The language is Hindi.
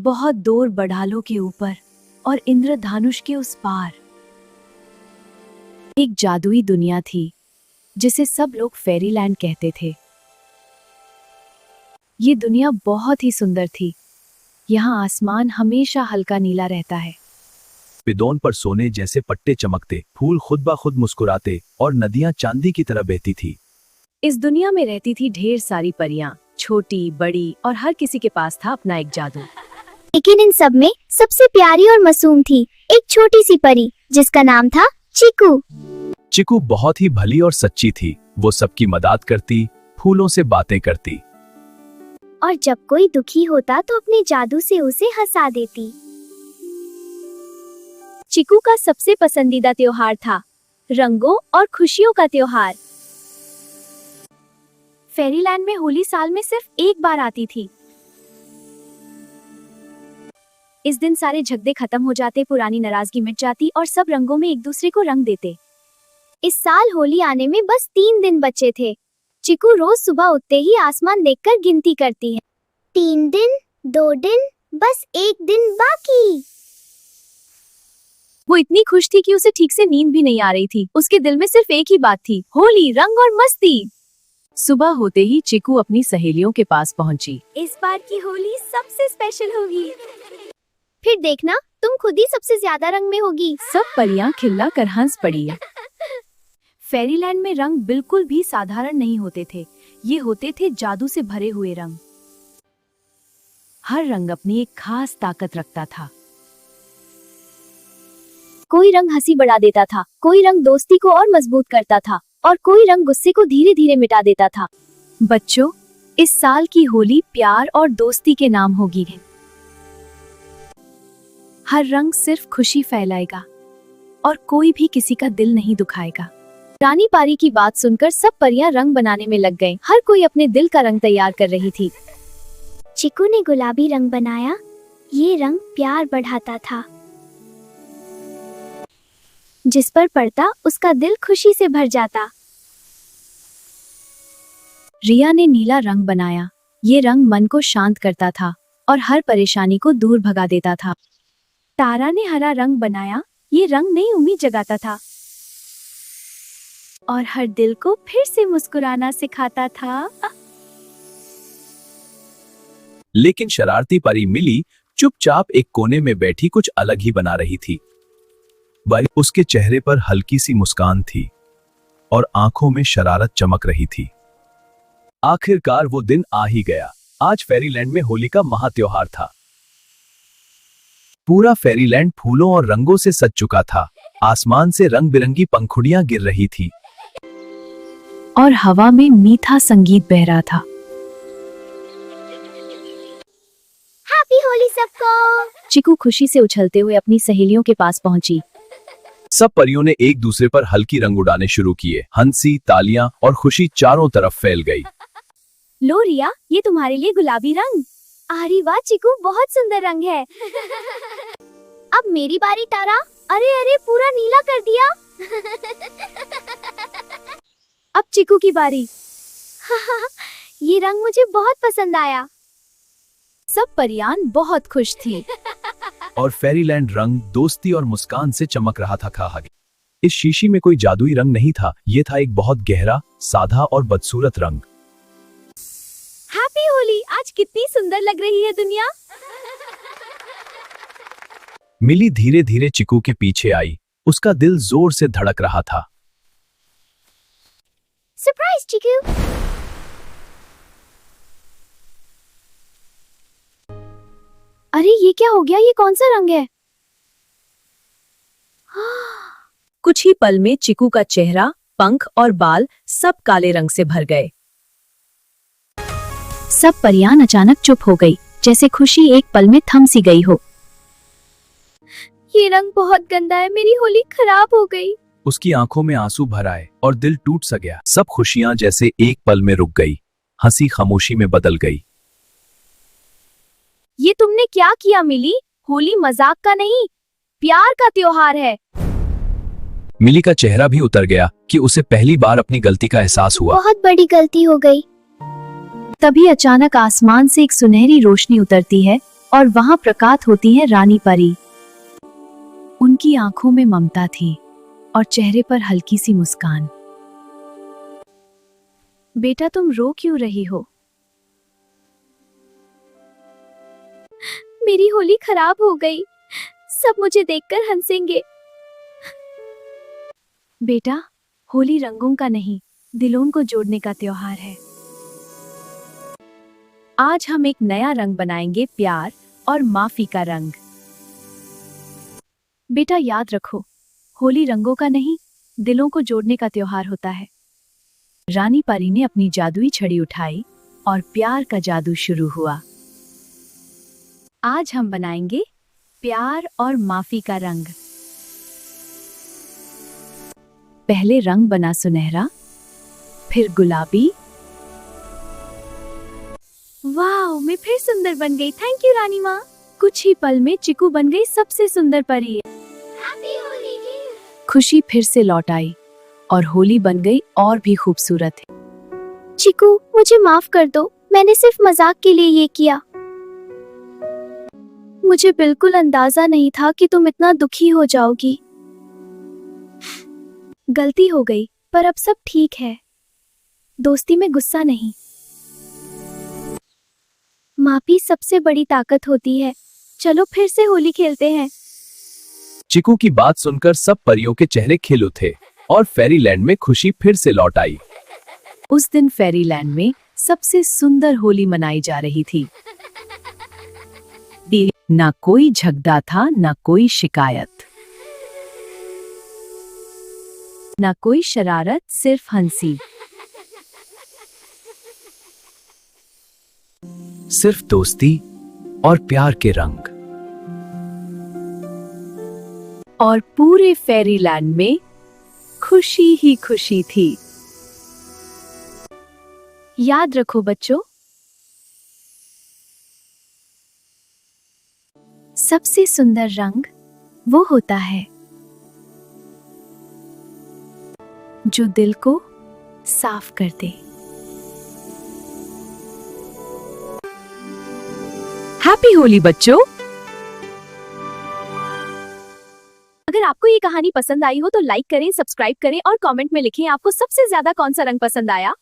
बहुत दूर बढ़ालों के ऊपर और इंद्रधनुष के उस पार एक जादुई दुनिया थी जिसे सब लोग फेरीलैंड कहते थे। ये दुनिया बहुत ही सुंदर थी। यहाँ आसमान हमेशा हल्का नीला रहता है, पिदोन पर सोने जैसे पट्टे चमकते, फूल खुद ब खुद मुस्कुराते और नदियां चांदी की तरह बहती थी। इस दुनिया में रहती थी ढेर सारी परियां, छोटी बड़ी, और हर किसी के पास था अपना एक जादू। लेकिन इन सब में सबसे प्यारी और मासूम थी एक छोटी सी परी जिसका नाम था चिकू। चिकू बहुत ही भली और सच्ची थी। वो सबकी मदद करती, फूलों से बातें करती और जब कोई दुखी होता तो अपने जादू से उसे हंसा देती। चिकू का सबसे पसंदीदा त्योहार था रंगों और खुशियों का त्योहार। फेरीलैंड में होली साल में सिर्फ एक बार आती थी। इस दिन सारे झगड़े खत्म हो जाते, पुरानी नाराजगी मिट जाती और सब रंगों में एक दूसरे को रंग देते। इस साल होली आने में बस 3 दिन बचे थे। चिकू रोज सुबह उठते ही आसमान देखकर गिनती करती है। 3 दिन, 2 दिन, बस 1 दिन बाकी। वो इतनी खुश थी कि उसे ठीक से नींद भी नहीं आ रही थी। उसके दिल में सिर्फ एक ही बात थी, होली, रंग और मस्ती। सुबह होते ही चिकू अपनी सहेलियों के पास पहुंची। इस बार की होली सबसे स्पेशल होगी। फिर देखना, तुम खुद ही सबसे ज्यादा रंग में होगी। सब परियां खिल्ला कर हंस पड़ी। फेरीलैंड में रंग बिल्कुल भी साधारण नहीं होते थे। ये होते थे जादू से भरे हुए रंग। हर रंग अपनी एक खास ताकत रखता था। कोई रंग हंसी बढ़ा देता था, कोई रंग दोस्ती को और मजबूत करता था और कोई रंग गुस्से को धीरे धीरे मिटा देता था। बच्चों, इस साल की होली प्यार और दोस्ती के नाम होगी। हर रंग सिर्फ खुशी फैलाएगा और कोई भी किसी का दिल नहीं दुखाएगा। रानी पारी की बात सुनकर सब परियां रंग बनाने में लग गए। हर कोई अपने दिल का रंग तैयार कर रही थी। चिकू ने गुलाबी रंग बनाया। ये रंग प्यार बढ़ाता था। जिस पर पड़ता उसका दिल खुशी से भर जाता। रिया ने नीला रंग बनाया। ये रंग मन को शांत करता था और हर परेशानी को दूर भगा देता था। तारा ने हरा रंग बनाया। ये रंग नई उम्मीद जगाता था और हर दिल को फिर से मुस्कुराना सिखाता था। लेकिन शरारती परी मिली चुपचाप एक कोने में बैठी कुछ अलग ही बना रही थी। वही उसके चेहरे पर हल्की सी मुस्कान थी और आंखों में शरारत चमक रही थी। आखिरकार वो दिन आ ही गया। आज फेरीलैंड में होली का महात्योहार था। पूरा फेरीलैंड फूलों और रंगों से सज चुका था। आसमान से रंग बिरंगी पंखुड़ियां गिर रही थी और हवा में मीठा संगीत बह रहा था। हैप्पी होली सबको। चिकू खुशी से उछलते हुए अपनी सहेलियों के पास पहुंची। सब परियों ने एक दूसरे पर हल्की रंग उड़ाने शुरू किए। हंसी, तालियां और खुशी चारों तरफ फैल गई। लो रिया, ये तुम्हारे लिए गुलाबी रंग। अरे वाह चिकू, बहुत सुंदर रंग है। अब मेरी बारी तारा। अरे अरे, पूरा नीला कर दिया। अब चिकू की बारी। ये रंग मुझे बहुत पसंद आया। सब परियां बहुत खुश थी और फेरीलैंड रंग दोस्ती और मुस्कान से चमक रहा था। कहा इस शीशी में कोई जादुई रंग नहीं था। ये था एक बहुत गहरा, सादा और बदसूरत रंग। हैप्पी होली। आज कितनी सुंदर लग रही है दुनिया। मिली धीरे धीरे चिकू के पीछे आई। उसका दिल जोर से धड़क रहा था। सरप्राइज चिकू। अरे ये क्या हो गया? ये कौन सा रंग है? कुछ ही पल में चिकू का चेहरा, पंख और बाल सब काले रंग से भर गए। सब परियां अचानक चुप हो गई, जैसे खुशी एक पल में थम सी गई हो। ये रंग बहुत गंदा है। मेरी होली खराब हो गई। उसकी आंखों में आंसू भर आए और दिल टूट सा गया। सब खुशियां जैसे एक पल में रुक गई। हंसी खामोशी में बदल गई। ये तुमने क्या किया मिली? होली मजाक का नहीं, प्यार का त्योहार है। मिली का चेहरा भी उतर गया कि उसे पहली बार अपनी गलती का एहसास हुआ। बहुत बड़ी गलती हो गई। तभी अचानक आसमान से एक सुनहरी रोशनी उतरती है और वहां प्रकाश होती है रानी परी। उनकी आंखों में ममता थी और चेहरे पर हल्की सी मुस्कान। बेटा, तुम रो क्यों रही हो? मेरी होली खराब हो गई, सब मुझे देखकर हंसेंगे। बेटा, होली रंगों का नहीं, दिलों को जोड़ने का त्योहार है। आज हम एक नया रंग बनाएंगे, प्यार और माफी का रंग। बेटा, याद रखो, होली रंगों का नहीं, दिलों को जोड़ने का त्योहार होता है। रानी परी ने अपनी जादुई छड़ी उठाई और प्यार का जादू शुरू हुआ। आज हम बनाएंगे प्यार और माफी का रंग। पहले रंग बना सुनहरा, फिर गुलाबी। वाह, मैं फिर सुंदर बन गई। थैंक यू रानी माँ। कुछ ही पल में चिकू बन गई सबसे सुंदर परी। Happy Holi dear. खुशी फिर से लौट आई और होली बन गई और भी खूबसूरत। चिकू, मुझे माफ कर दो, मैंने सिर्फ मजाक के लिए ये किया। मुझे बिल्कुल अंदाजा नहीं था कि तुम इतना दुखी हो जाओगी। गलती हो गई, पर अब सब ठीक है। दोस्ती में गुस्सा नहीं। माफी सबसे बड़ी ताकत होती है। चलो फिर से होली खेलते हैं। चिकू की बात सुनकर सब परियों के चेहरे खिल उठे और फेरीलैंड में खुशी फिर से लौट आई। उस दिन फेरीलैंड में सबसे सुंदर होली मनाई जा रही थी। ना कोई झगड़ा था, ना कोई शिकायत, ना कोई शरारत, सिर्फ हंसी। सिर्फ दोस्ती और प्यार के रंग। और पूरे फेरीलैंड में खुशी ही खुशी थी। याद रखो बच्चों, सबसे सुंदर रंग वो होता है जो दिल को साफ कर दे। हैप्पी होली बच्चों। अगर आपको ये कहानी पसंद आई हो तो लाइक करें, सब्सक्राइब करें और कमेंट में लिखें आपको सबसे ज्यादा कौन सा रंग पसंद आया।